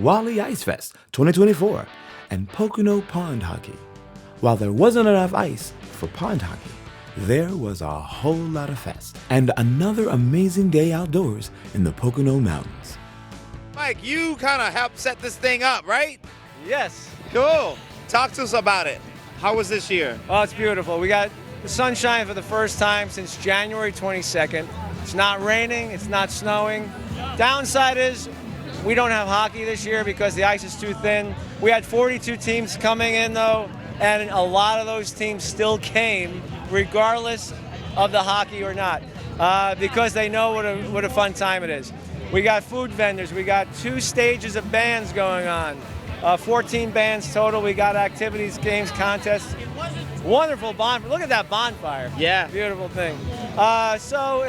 Wally Ice Fest 2024 and Pocono Pond Hockey. While there wasn't enough ice for pond hockey, there was a whole lot of fest and another amazing day outdoors in the Pocono Mountains. Mike, you kind of helped set this thing up, right? Yes. Cool. Talk to us about it. How was this year? Oh, it's beautiful. We got the sunshine for the first time since January 22nd. It's not raining, it's not snowing. Downside is we don't have hockey this year because the ice is too thin. We had 42 teams coming in though, and a lot of those teams still came regardless of the hockey or not, because they know what a fun time it is. We got food vendors, we got 2 stages of bands going on, 14 bands total. We got activities, games, contests. Wonderful bonfire. Look at that bonfire. Yeah. Beautiful thing. So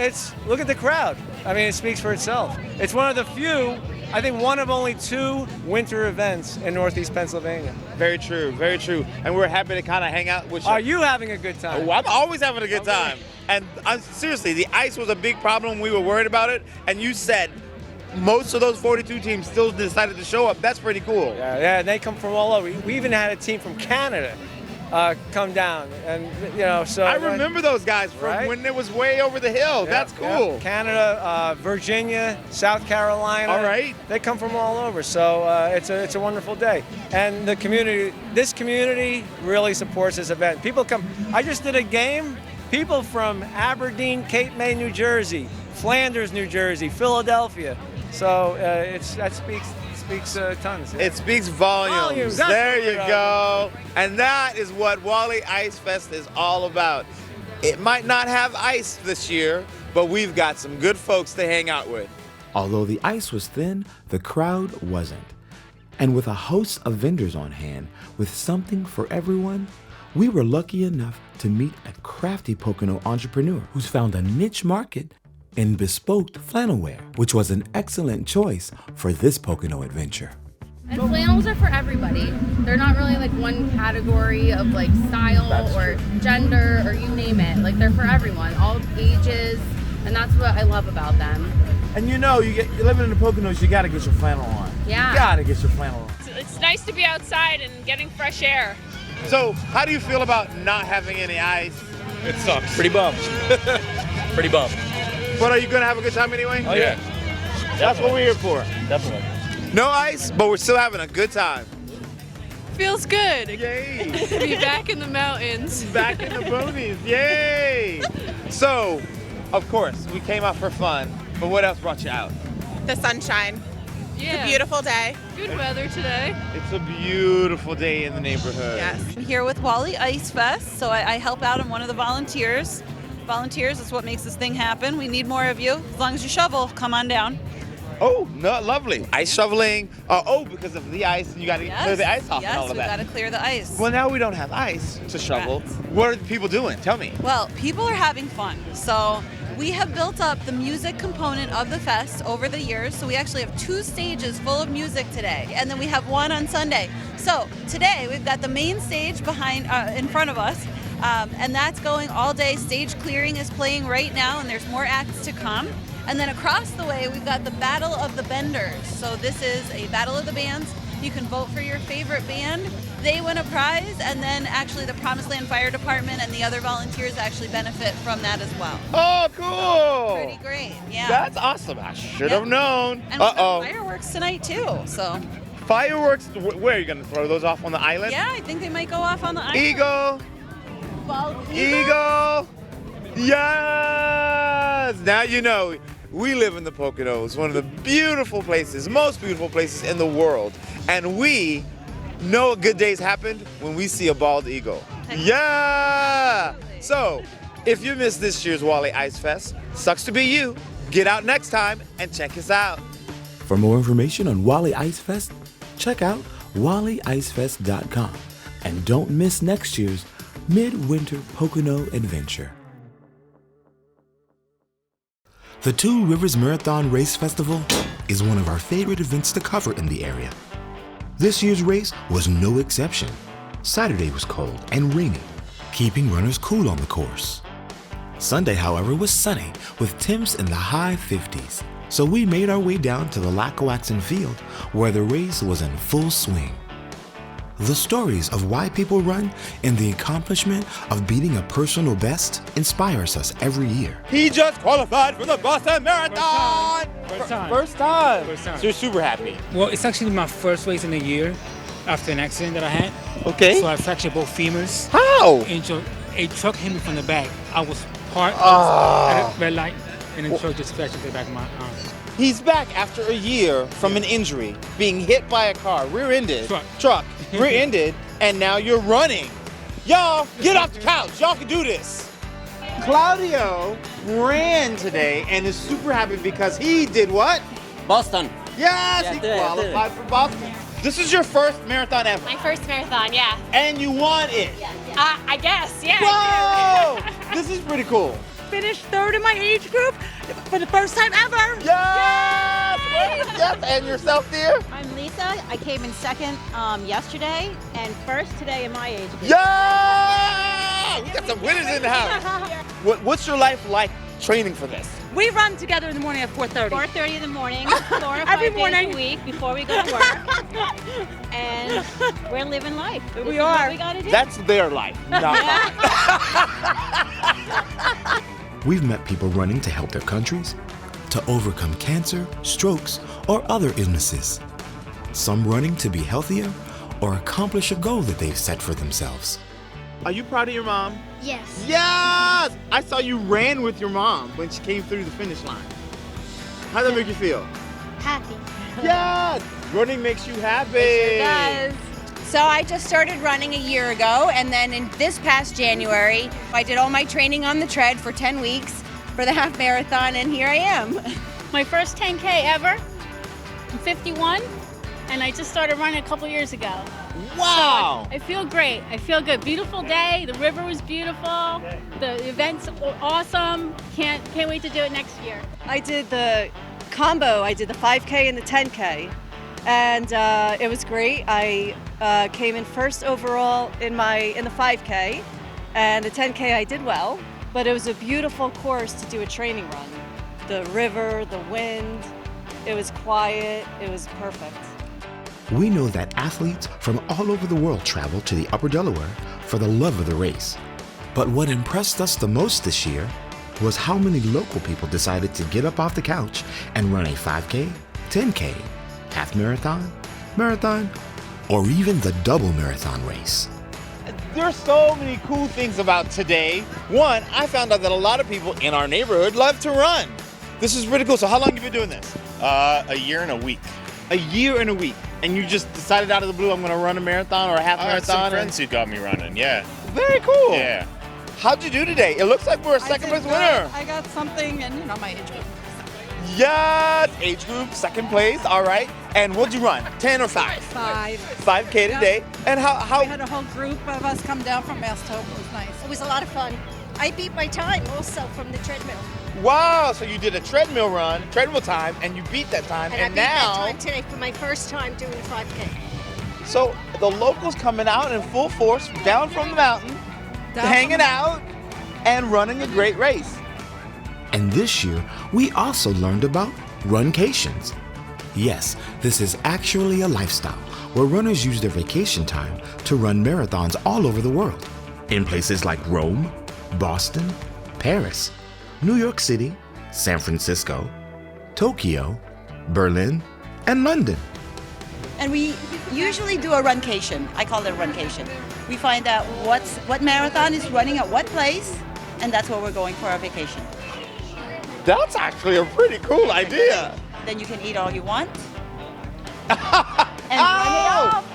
look at the crowd. I mean, it speaks for itself. It's one of the few, I think one of only 2 winter events in Northeast Pennsylvania. Very true, very true. And we're happy to kind of hang out with you. Are you having a good time? Oh, I'm always having a good time. And seriously, the ice was a big problem. We were worried about it. And you said most of those 42 teams still decided to show up. That's pretty cool. Yeah, they come from all over. We even had a team from Canada come down, and so I remember those guys from when it was way over the hill. Yep, That's cool. Yep. Canada, Virginia, South Carolina. All right. They come from all over, so it's a wonderful day. And this community really supports this event. People come. I just did a game. People from Aberdeen, Cape May, New Jersey, Flanders, New Jersey, Philadelphia. So that speaks tons. Yeah. It speaks volumes. There you go. And that is what Wally Ice Fest is all about. It might not have ice this year, but we've got some good folks to hang out with. Although the ice was thin, the crowd wasn't. And with a host of vendors on hand with something for everyone, we were lucky enough to meet a crafty Pocono entrepreneur who's found a niche market in bespoke flannel wear, which was an excellent choice for this Pocono adventure. And flannels are for everybody. They're not really like one category of like style or gender or you name it. Like they're for everyone, all ages, and that's what I love about them. And you're living in the Poconos, you gotta get your flannel on. Yeah. You gotta get your flannel on. It's nice to be outside and getting fresh air. So, how do you feel about not having any ice? It sucks. Pretty bummed. Pretty bummed. But are you gonna have a good time anyway? Oh yeah. That's what we're here for. Definitely. No ice, but we're still having a good time. Feels good. Yay! To be back in the mountains. Back in the boonies, yay! So, of course, we came out for fun, but what else brought you out? The sunshine. Yeah. It's a beautiful day. Good weather today. It's a beautiful day in the neighborhood. Yes. I'm here with Wally Ice Fest, so I help out. I'm one of the volunteers. Volunteers is what makes this thing happen. We need more of you. As long as you shovel, come on down. Oh, no, lovely. Ice shoveling. Because of the ice, and you got to clear the ice off and all of Yes, that. we've got to clear the ice. Well, now we don't have ice to shovel. What are the people doing? Tell me. Well, people are having fun. So we have built up the music component of the fest over the years. So we actually have 2 stages full of music today, and then we have 1 on Sunday. So today we've got the main stage in front of us. And that's going all day. Stage clearing is playing right now, and there's more acts to come. And then across the way, we've got the Battle of the Benders. So this is a battle of the bands. You can vote for your favorite band. They win a prize, and then actually the Promised Land Fire Department and the other volunteers actually benefit from that as well. Oh, cool. Pretty great, yeah. That's awesome. I should have known. And we've got fireworks tonight, too, so. Fireworks? Where are you going to throw those off on the island? Yeah, I think they might go off on the island. Eagle. Bald Eagle! Yes! Now you know, we live in the Poconos, one of the beautiful places, most beautiful places in the world. And we know good days happened when we see a bald eagle. Yeah! So, if you missed this year's Wally Ice Fest, sucks to be you. Get out next time and check us out. For more information on Wally Ice Fest, check out wallyicefest.com. And don't miss next year's Midwinter Pocono Adventure. The Two Rivers Marathon Race Festival is one of our favorite events to cover in the area. This year's race was no exception. Saturday was cold and rainy, keeping runners cool on the course. Sunday, however, was sunny with temps in the high 50s. So we made our way down to the Lackawaxen field where the race was in full swing. The stories of why people run and the accomplishment of beating a personal best inspires us every year. He just qualified for the Boston Marathon! First time. First time. First time. So you're super happy. Well, it's actually my first race in a year after an accident that I had. Okay. So I fractured both femurs. How? And a truck hit me from the back. I was parked at a red light, and the truck just crashed into the back of my arm. He's back after a year from an injury, being hit by a car, rear-ended. Truck. Rear-ended, and now you're running. Y'all, get off the couch. Y'all can do this. Claudio ran today and is super happy because he did what? Boston. Yes, Yeah, he I did. qualified for Boston. This is your first marathon ever. My first marathon, yeah. And you won it. I guess, yeah. Whoa! This is pretty cool. Finished third in my age group for the first time ever. Yes! Yes, and yourself, dear? I'm Lisa. I came in second yesterday and first today in my age group. Yeah! We got some winners in the house. What's your life like training for this? We run together in the morning at 4:30. 4:30 in the morning, 4 or 5 days a week before we go to work. And we're living life. This is what we gotta do. That's their life, not mine. We've met people running to help their countries, to overcome cancer, strokes, or other illnesses. Some running to be healthier or accomplish a goal that they've set for themselves. Are you proud of your mom? Yes. Yes! I saw you ran with your mom when she came through the finish line. How did that make you feel? Happy. Yes! Running makes you happy. It does. So I just started running a year ago, and then in this past January, I did all my training on the tread for 10 weeks for the half marathon, and here I am. My first 10K ever. I'm 51, and I just started running a couple years ago. Wow! I feel great. I feel good. Beautiful day. The river was beautiful. The event's awesome. Can't wait to do it next year. I did the combo. I did the 5K and the 10K, and it was great. I came in first overall in the 5K, and the 10K I did well. But it was a beautiful course to do a training run. The river, the wind. It was quiet. It was perfect. We know that athletes from all over the world travel to the Upper Delaware for the love of the race. But what impressed us the most this year was how many local people decided to get up off the couch and run a 5K, 10K, half marathon, marathon, or even the double marathon race. There's so many cool things about today. One, I found out that a lot of people in our neighborhood love to run. This is really cool. So how long have you been doing this? A year and a week. A year and a week. And you just decided out of the blue, I'm gonna run a marathon or a half I had marathon? some friends who got me running, yeah. Very cool. Yeah. How'd you do today? It looks like we're a second place winner. I got something, and my age group. Yes, age group, second place, all right. And what'd you run, 10 or 5? 5. 5K today. And how? We had a whole group of us come down from Mastoke. It was nice. It was a lot of fun. I beat my time also from the treadmill. Wow, so you did a treadmill run, treadmill time, and you beat that time. And I beat that time today for my first time doing the 5K. So the locals coming out in full force, down from the mountain, hanging out, and running a great race. And this year, we also learned about runcations. Yes, this is actually a lifestyle where runners use their vacation time to run marathons all over the world, in places like Rome, Boston, Paris, New York City, San Francisco, Tokyo, Berlin, and London. And we usually do a runcation. I call it a runcation. We find out what marathon is running at what place, and that's where we're going for our vacation. That's actually a pretty cool idea. Then you can eat all you want. And run it off.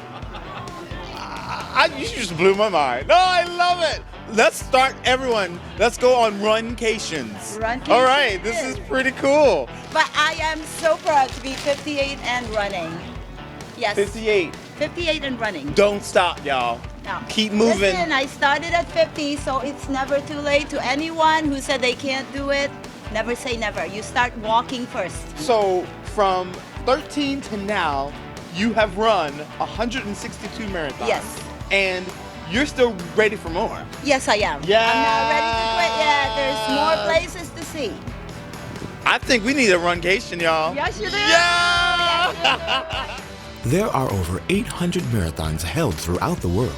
You just blew my mind. No, I love it. Let's start, everyone. Let's go on runcations. All right, this is pretty cool. But I am so proud to be 58 and running. Yes. 58. 58 and running. Don't stop, y'all. No. Keep moving. Listen, I started at 50, so it's never too late. To anyone who said they can't do it, never say never. You start walking first. So from 13 to now, you have run 162 marathons. Yes. And you're still ready for more. Yes, I am. Yeah. I'm not ready to quit yet. There's more places to see. I think we need a runcation, y'all. Yes, you do. Yeah! There are over 800 marathons held throughout the world,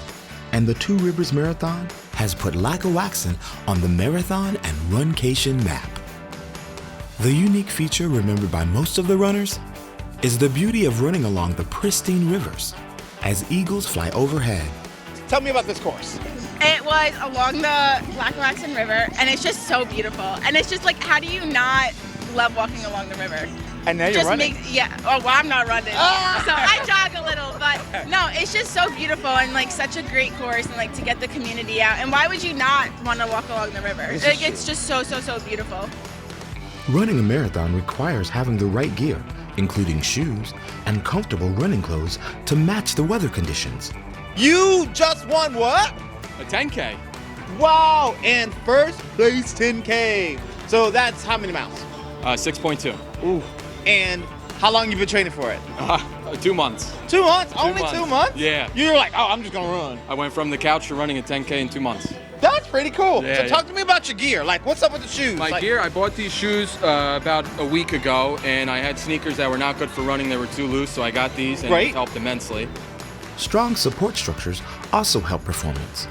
and the Two Rivers Marathon has put Lackawaxen on the marathon and runcation map. The unique feature remembered by most of the runners is the beauty of running along the pristine rivers as eagles fly overhead. Tell me about this course. It was along the Lackawaxen River, and it's just so beautiful. And it's just like, how do you not love walking along the river? And now you're Just running. Oh, well, I'm not running. So I jog a little, but no, it's just so beautiful and like such a great course, and like to get the community out. And why would you not want to walk along the river? Like, it's just so beautiful. Running a marathon requires having the right gear, including shoes and comfortable running clothes to match the weather conditions. You just won what? A 10K. Wow, and first place 10K. So that's how many miles? 6.2. Ooh. And how long you been training for it? 2 months. 2 months? 2 Only months. 2 months? Yeah. You were like, oh, I'm just gonna run. I went from the couch to running a 10K in 2 months. That's pretty cool. Yeah, So talk to me about your gear. Like, what's up with the shoes? My gear, I bought these shoes about a week ago, and I had sneakers that were not good for running. They were too loose, so I got these, and Great. it helped immensely. Strong support structures also help performance,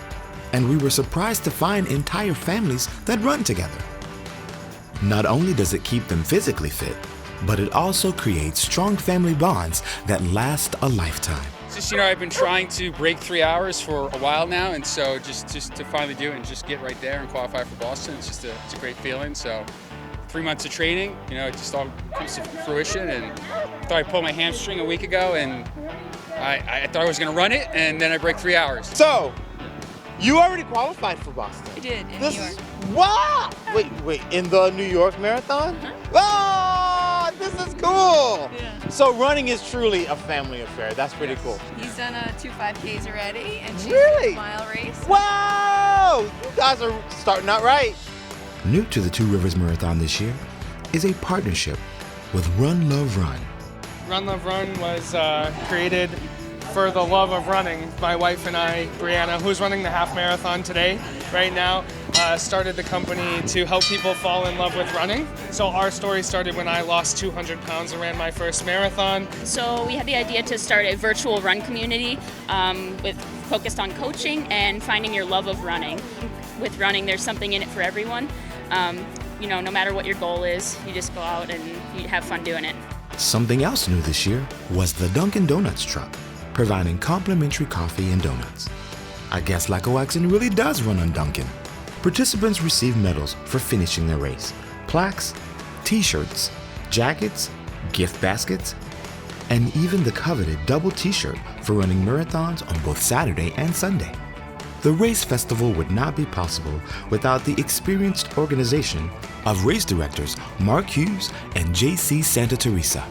and we were surprised to find entire families that run together. Not only does it keep them physically fit, but it also creates strong family bonds that last a lifetime. Just, I've been trying to break 3 hours for a while now, and so just to finally do it and just get right there and qualify for Boston, it's a great feeling. So 3 months of training, it just all comes to fruition, and I thought I pulled my hamstring a week ago, and I thought I was gonna run it, and then I break 3 hours. So, you already qualified for Boston. I did, in This New York. Wow! Wait, in the New York Marathon? Oh, this is cool! Yeah. So running is truly a family affair. That's pretty cool. He's done 2 5Ks already, and she's Really? in a mile race. Wow! You guys are starting out right. New to the Two Rivers Marathon this year is a partnership with Run Love Run. Run Love Run was created for the love of running. My wife and I, Brianna, who's running the half marathon today, right now, started the company to help people fall in love with running. So our story started when I lost 200 pounds and ran my first marathon. So we had the idea to start a virtual run community focused on coaching and finding your love of running. With running, there's something in it for everyone. No matter what your goal is, you just go out and you have fun doing it. Something else new this year was the Dunkin' Donuts truck, providing complimentary coffee and donuts. I guess Lackawaxen really does run on Dunkin'. Participants receive medals for finishing their race, plaques, t-shirts, jackets, gift baskets, and even the coveted double t-shirt for running marathons on both Saturday and Sunday. The race festival would not be possible without the experienced organization of race directors Mark Hughes and J.C. Santa Teresa.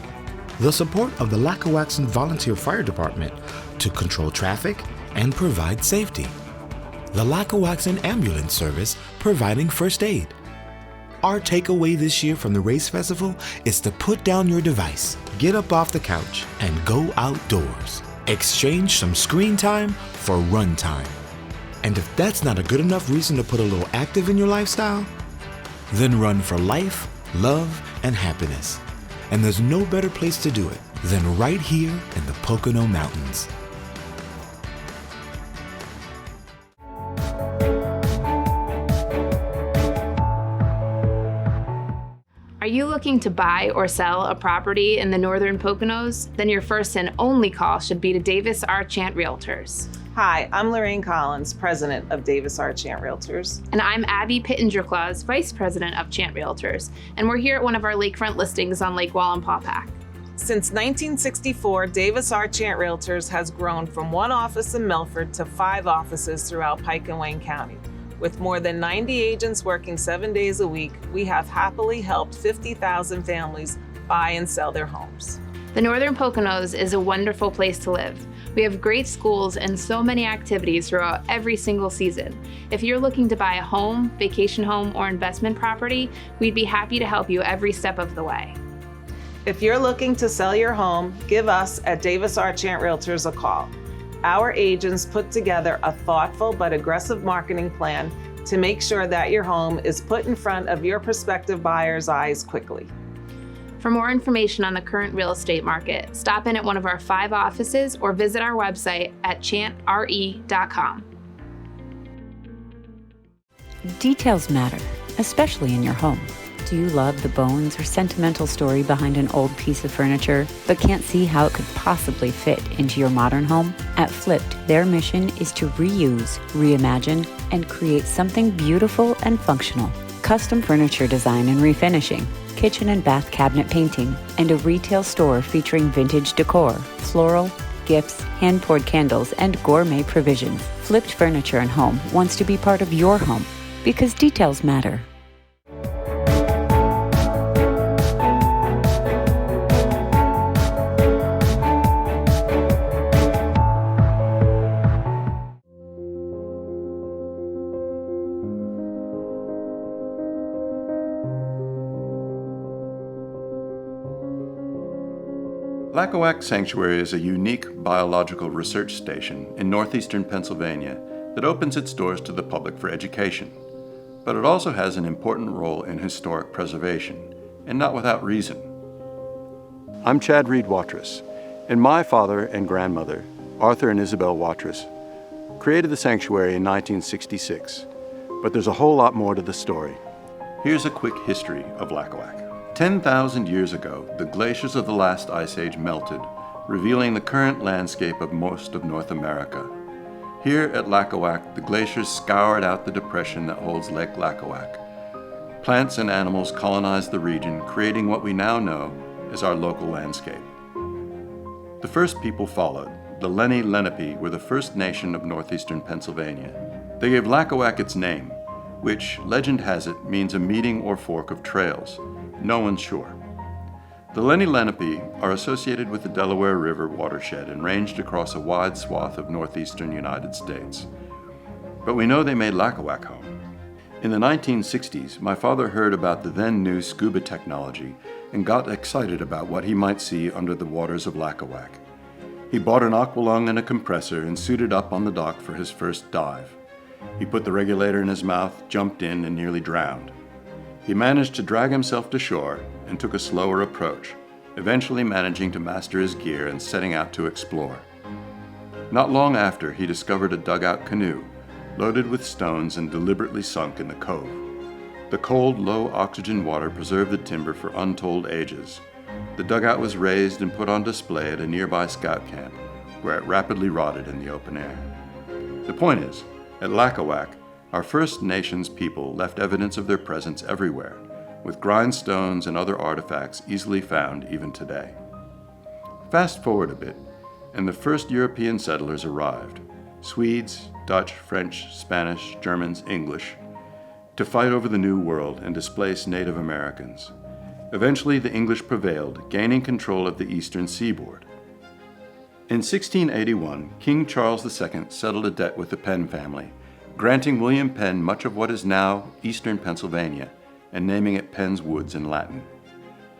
The support of the Lackawaxen Volunteer Fire Department to control traffic and provide safety. The Lackawaxen Ambulance Service providing first aid. Our takeaway this year from the race festival is to put down your device, get up off the couch, and go outdoors. Exchange some screen time for run time. And if that's not a good enough reason to put a little active in your lifestyle, then run for life, love, and happiness. And there's no better place to do it than right here in the Pocono Mountains. Are you looking to buy or sell a property in the Northern Poconos? Then your first and only call should be to Davis R. Chant Realtors. Hi, I'm Lorraine Collins, President of Davis R. Chant Realtors. And I'm Abby Pittenger-Claus, Vice President of Chant Realtors. And we're here at one of our lakefront listings on Lake Wallenpaupack. Since 1964, Davis R. Chant Realtors has grown from 1 office in Milford to 5 offices throughout Pike and Wayne County. With more than 90 agents working 7 days a week, we have happily helped 50,000 families buy and sell their homes. The Northern Poconos is a wonderful place to live. We have great schools and so many activities throughout every single season. If you're looking to buy a home, vacation home, or investment property, we'd be happy to help you every step of the way. If you're looking to sell your home, give us at Davis R. Chant Realtors a call. Our agents put together a thoughtful but aggressive marketing plan to make sure that your home is put in front of your prospective buyer's eyes quickly. For more information on the current real estate market, stop in at one of our 5 offices or visit our website at chantre.com. Details matter, especially in your home. Do you love the bones or sentimental story behind an old piece of furniture, but can't see how it could possibly fit into your modern home? At Flipped, their mission is to reuse, reimagine, and create something beautiful and functional. Custom furniture design and refinishing, kitchen and bath cabinet painting, and a retail store featuring vintage decor, floral, gifts, hand-poured candles, and gourmet provisions. Flipped Furniture and Home wants to be part of your home because details matter. Lacawac Sanctuary is a unique biological research station in northeastern Pennsylvania that opens its doors to the public for education. But it also has an important role in historic preservation, and not without reason. I'm Chad Reed Watres, and my father and grandmother, Arthur and Isabel Watres, created the sanctuary in 1966. But there's a whole lot more to the story. Here's a quick history of Lacawac. 10,000 years ago, the glaciers of the last ice age melted, revealing the current landscape of most of North America. Here at Lacawac, the glaciers scoured out the depression that holds Lake Lacawac. Plants and animals colonized the region, creating what we now know as our local landscape. The first people followed. The Lenni Lenape were the first nation of northeastern Pennsylvania. They gave Lacawac its name, which, legend has it, means a meeting or fork of trails. No one's sure. The Lenni Lenape are associated with the Delaware River watershed and ranged across a wide swath of northeastern United States. But we know they made Lacawac home. In the 1960s, my father heard about the then new scuba technology and got excited about what he might see under the waters of Lacawac. He bought an aqualung and a compressor and suited up on the dock for his first dive. He put the regulator in his mouth, jumped in, and nearly drowned. He managed to drag himself to shore and took a slower approach, eventually managing to master his gear and setting out to explore. Not long after, he discovered a dugout canoe, loaded with stones and deliberately sunk in the cove. The cold, low-oxygen water preserved the timber for untold ages. The dugout was raised and put on display at a nearby scout camp, where it rapidly rotted in the open air. The point is, at Lacawac, our First Nations people left evidence of their presence everywhere, with grindstones and other artifacts easily found even today. Fast forward a bit, and the first European settlers arrived, Swedes, Dutch, French, Spanish, Germans, English, to fight over the New World and displace Native Americans. Eventually, the English prevailed, gaining control of the eastern seaboard. In 1681, King Charles II settled a debt with the Penn family, granting William Penn much of what is now eastern Pennsylvania and naming it Penn's Woods in Latin.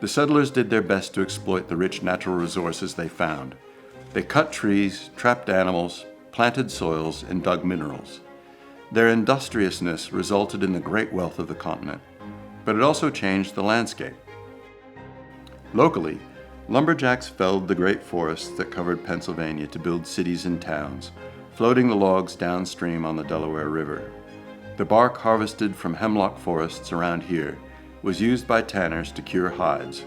The settlers did their best to exploit the rich natural resources they found. They cut trees, trapped animals, planted soils, and dug minerals. Their industriousness resulted in the great wealth of the continent, but it also changed the landscape. Locally, lumberjacks felled the great forests that covered Pennsylvania to build cities and towns, floating the logs downstream on the Delaware River. The bark harvested from hemlock forests around here was used by tanners to cure hides.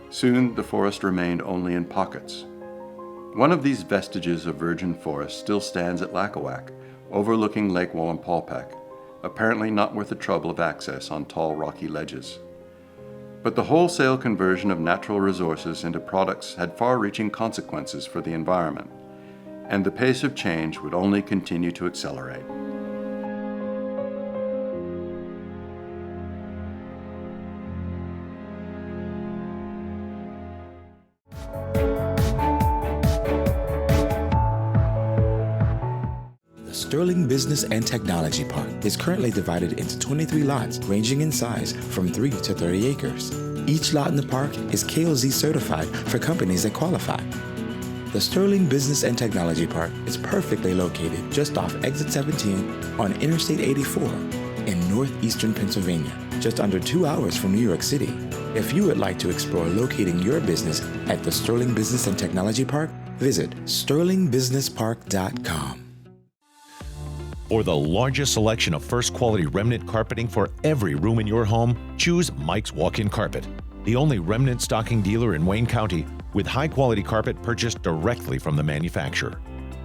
Soon, the forest remained only in pockets. One of these vestiges of virgin forest still stands at Lacawac, overlooking Lake Wallenpaupack, apparently not worth the trouble of access on tall rocky ledges. But the wholesale conversion of natural resources into products had far-reaching consequences for the environment, and the pace of change would only continue to accelerate. The Sterling Business and Technology Park is currently divided into 23 lots ranging in size from 3 to 30 acres. Each lot in the park is KOZ certified for companies that qualify. The Sterling Business and Technology Park is perfectly located just off Exit 17 on Interstate 84. in northeastern Pennsylvania, just under 2 hours from New York City. If you would like to explore locating your business at the Sterling Business and Technology Park, visit sterlingbusinesspark.com. For the largest selection of first-quality remnant carpeting for every room in your home, choose Mike's Walk-In Carpet, the only remnant stocking dealer in Wayne County with high-quality carpet purchased directly from the manufacturer.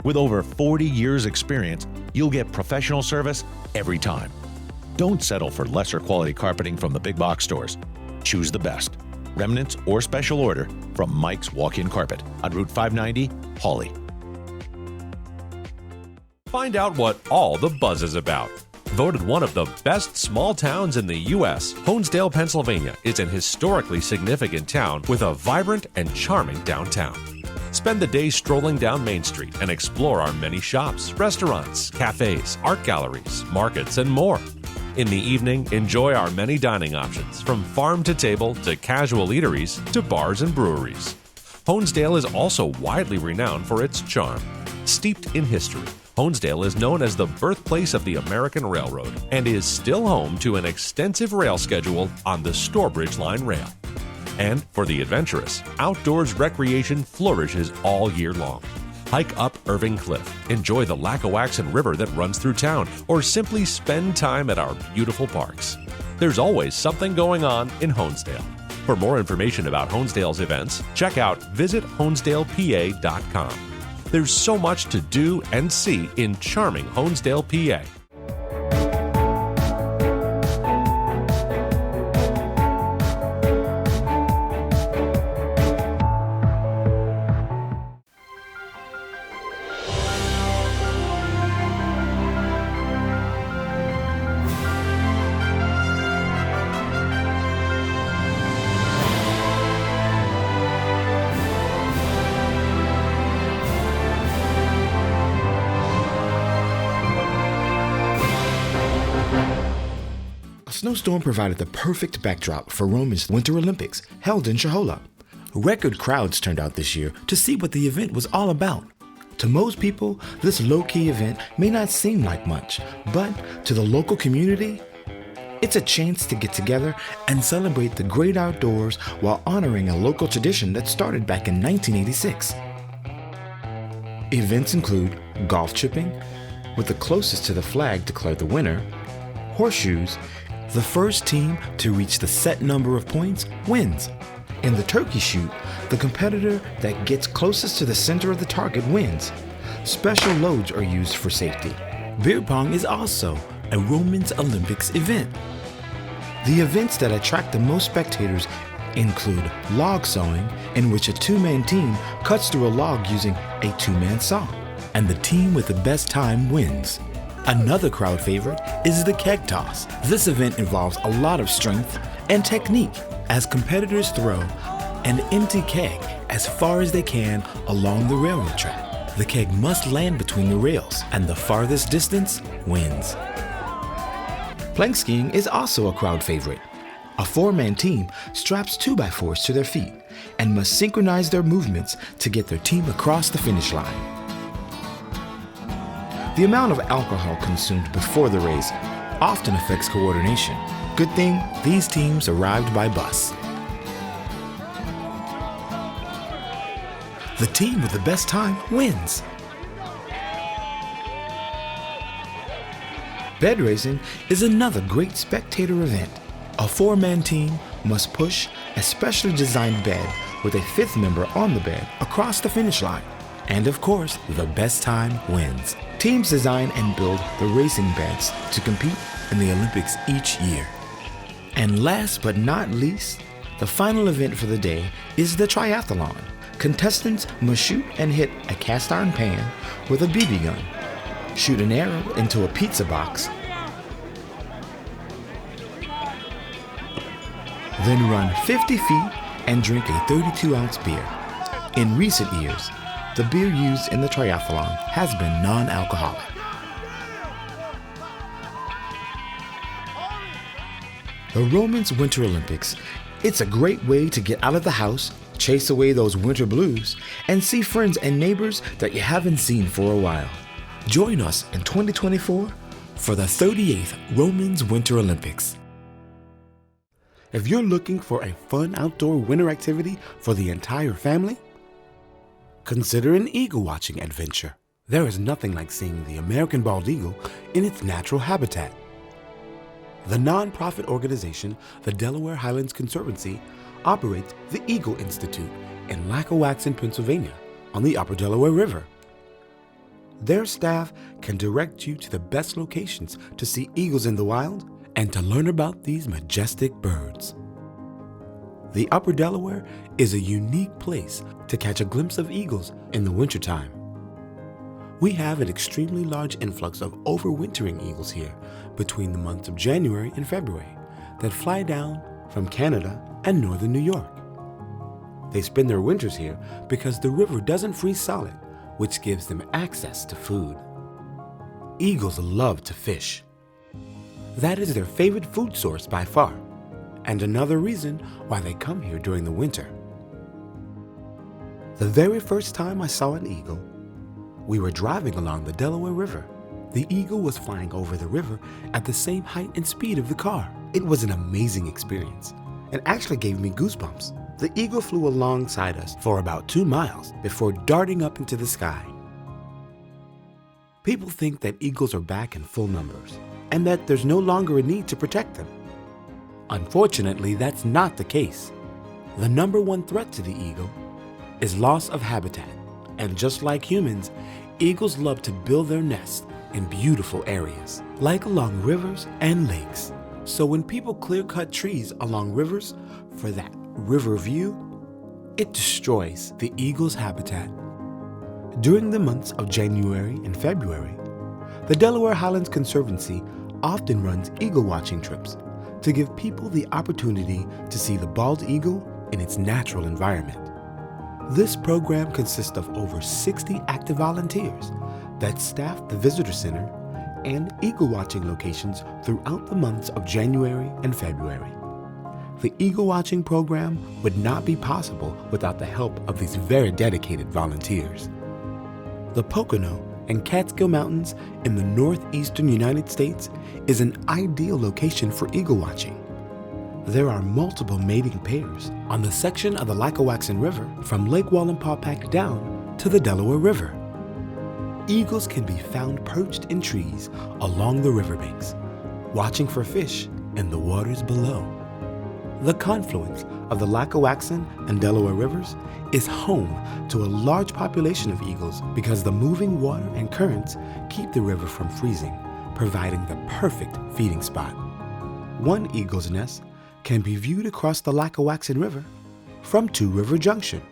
With over 40 years' experience, you'll get professional service every time. Don't settle for lesser quality carpeting from the big box stores. Choose the best, remnants or special order from Mike's Walk-In Carpet on Route 590, Hawley. Find out what all the buzz is about. Voted one of the best small towns in the U.S., Honesdale, Pennsylvania is an historically significant town with a vibrant and charming downtown. Spend the day strolling down Main Street and explore our many shops, restaurants, cafes, art galleries, markets, and more. In the evening, enjoy our many dining options, from farm to table to casual eateries to bars and breweries. Honesdale is also widely renowned for its charm. Steeped in history, Honesdale is known as the birthplace of the American Railroad and is still home to an extensive rail schedule on the Stourbridge Line Rail. And for the adventurous, outdoors recreation flourishes all year long. Hike up Irving Cliff, enjoy the Lackawaxen River that runs through town, or simply spend time at our beautiful parks. There's always something going on in Honesdale. For more information about Honesdale's events, check out visithonesdalepa.com. There's so much to do and see in charming Honesdale, PA. A snowstorm provided the perfect backdrop for Rome's Winter Olympics, held in Shahola. Record crowds turned out this year to see what the event was all about. To most people, this low-key event may not seem like much, but to the local community, it's a chance to get together and celebrate the great outdoors while honoring a local tradition that started back in 1986. Events include golf chipping, with the closest to the flag declared the winner, horseshoes. The first team to reach the set number of points wins. In the turkey shoot, the competitor that gets closest to the center of the target wins. Special loads are used for safety. Beer pong is also a Romans Olympics event. The events that attract the most spectators include log sawing, in which a two-man team cuts through a log using a two-man saw, and the team with the best time wins. Another crowd favorite is the keg toss. This event involves a lot of strength and technique as competitors throw an empty keg as far as they can along the railroad track. The keg must land between the rails, and the farthest distance wins. Plank skiing is also a crowd favorite. A four-man team straps 2x4s to their feet and must synchronize their movements to get their team across the finish line. The amount of alcohol consumed before the race often affects coordination. Good thing these teams arrived by bus. The team with the best time wins. Bed racing is another great spectator event. A four-man team must push a specially designed bed with a fifth member on the bed across the finish line. And of course, the best time wins. Teams design and build the racing beds to compete in the Olympics each year. And last but not least, the final event for the day is the triathlon. Contestants must shoot and hit a cast iron pan with a BB gun, shoot an arrow into a pizza box, then run 50 feet and drink a 32-ounce beer. In recent years, the beer used in the triathlon has been non-alcoholic. The Romans Winter Olympics, it's a great way to get out of the house, chase away those winter blues, and see friends and neighbors that you haven't seen for a while. Join us in 2024 for the 38th Romans Winter Olympics. If you're looking for a fun outdoor winter activity for the entire family, consider an eagle watching adventure. There is nothing like seeing the American bald eagle in its natural habitat. The nonprofit organization, the Delaware Highlands Conservancy, operates the Eagle Institute in Lackawaxen, Pennsylvania, on the Upper Delaware River. Their staff can direct you to the best locations to see eagles in the wild and to learn about these majestic birds. The Upper Delaware is a unique place to catch a glimpse of eagles in the wintertime. We have an extremely large influx of overwintering eagles here between the months of January and February that fly down from Canada and northern New York. They spend their winters here because the river doesn't freeze solid, which gives them access to food. Eagles love to fish. That is their favorite food source by far, and another reason why they come here during the winter. The very first time I saw an eagle, we were driving along the Delaware River. The eagle was flying over the river at the same height and speed of the car. It was an amazing experience and actually gave me goosebumps. The eagle flew alongside us for about 2 miles before darting up into the sky. People think that eagles are back in full numbers and that there's no longer a need to protect them. Unfortunately, that's not the case. The number one threat to the eagle is loss of habitat, and just like humans, eagles love to build their nests in beautiful areas, like along rivers and lakes. So when people clear-cut trees along rivers for that river view, it destroys the eagle's habitat. During the months of January and February, the Delaware Highlands Conservancy often runs eagle watching trips to give people the opportunity to see the bald eagle in its natural environment. This program consists of over 60 active volunteers that staff the visitor center and eagle watching locations throughout the months of January and February. The eagle watching program would not be possible without the help of these very dedicated volunteers. The Pocono and Catskill Mountains in the northeastern United States is an ideal location for eagle watching. There are multiple mating pairs on the section of the Lackawaxen River from Lake Wallenpaupack down to the Delaware River. Eagles can be found perched in trees along the riverbanks, watching for fish in the waters below. The confluence of the Lackawaxen and Delaware Rivers is home to a large population of eagles because the moving water and currents keep the river from freezing, providing the perfect feeding spot. One eagle's nest can be viewed across the Lackawaxen River from Two River Junction.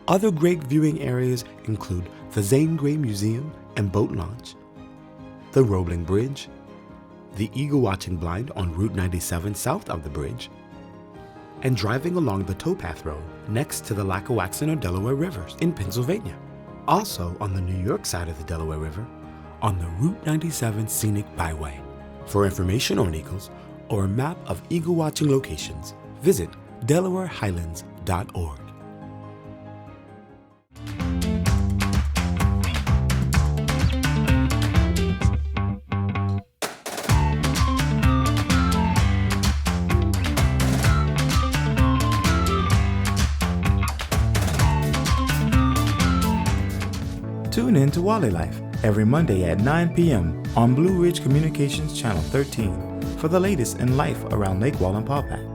Other great viewing areas include the Zane Grey Museum and Boat Launch, the Roebling Bridge, the Eagle Watching Blind on Route 97 south of the bridge, and driving along the towpath road next to the Lackawaxen or Delaware Rivers in Pennsylvania. Also on the New York side of the Delaware River, on the Route 97 Scenic Byway. For information on eagles or a map of eagle watching locations, visit delawarehighlands.org. Tune in to Wally Life every Monday at 9 p.m. on Blue Ridge Communications Channel 13 for the latest in life around Lake Wallenpaupack.